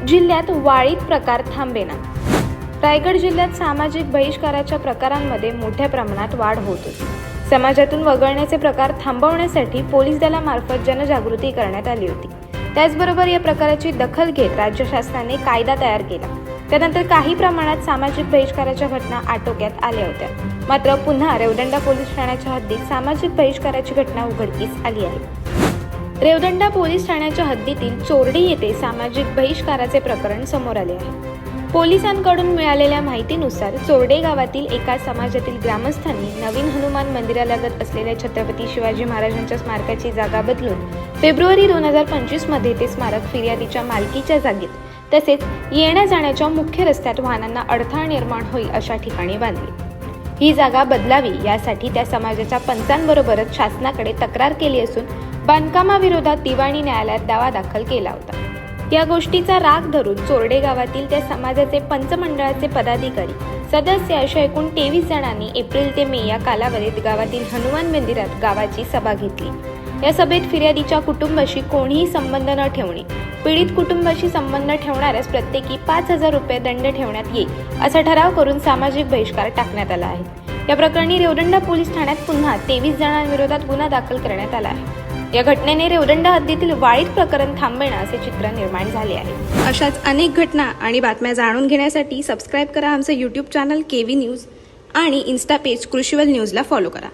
जिल्ह्यात वाळीत प्रकार थांबेना। रायगड जिल्ह्यात सामाजिक बहिष्काराच्या प्रकारांमध्ये मोठ्या प्रमाणात वाढ होत होती। समाजातून वगळण्याचे प्रकार थांबवण्यासाठी पोलीस दलामार्फत जनजागृती करण्यात आली होती। त्याचबरोबर या प्रकाराची दखल घेत राज्य शासनाने कायदा तयार केला। त्यानंतर काही प्रमाणात सामाजिक बहिष्काराच्या घटना आटोक्यात आल्या होत्या। मात्र पुन्हा रेवदंडा पोलीस ठाण्याच्या हद्दीत सामाजिक बहिष्काराची घटना उघडकीस आली आहे। रेवदंडा पोलीस ठाण्याच्या हद्दीतील चोरडी येथे सामाजिक बहिष्काराचे प्रकरण समोर आले आहे। पोलिसांकडून मिळालेल्या माहितीनुसार चोरडे गावातील एका समाजातील ग्रामस्थांनी नवीन हनुमान मंदिरालगत असलेल्या छत्रपती शिवाजी महाराजांच्या स्मारकाची जागा बदलून फेब्रुवारी 2025 मध्ये ते स्मारक फिर्यादीच्या मालकीच्या जागेत तसेच येण्या जाण्याच्या मुख्य रस्त्यात वाहनांना अडथळा निर्माण होईल अशा ठिकाणी बांधली। ही जागा बदलावी यासाठी त्या समाजाच्या पंचांबरोबरच शासनाकडे तक्रार केली असून बांधकामाविरोधात दिवाणी न्यायालयात दावा दाखल केला होता। या गोष्टीचा राग धरून चोरडे गावातील त्या समाजाचे पंचमंडळाचे पदाधिकारी सदस्य अशा एकूण 23 जणांनी एप्रिल ते मे या कालावधीत गावातील हनुमान मंदिरात गावाची सभा घेतली। या सभेत फिर्यादीच्या कुटुंबाशी कोणीही संबंध न ठेवणे, पीडित कुटुंबाशी संबंध ठेवणाऱ्यास प्रत्येकी 5,000 रुपये दंड ठेवण्यात येईल असा ठराव करून सामाजिक बहिष्कार टाकण्यात आला आहे। या प्रकरणी रेवदंडा पोलीस ठाण्यात पुन्हा 23 जणांविरोधात गुन्हा दाखल करण्यात आला आहे। या घटनेने रेवदंडा हद्दीतील वाळीत प्रकरण थांबेना असे चित्र निर्माण झाले आहे। अशाच अनेक घटना आणि बातम्या जाणून घेण्यासाठी सबस्क्राईब करा आमचे YouTube चॅनल केवी न्यूज आणि इन्स्टा पेज कृषीवल न्यूजला फॉलो करा।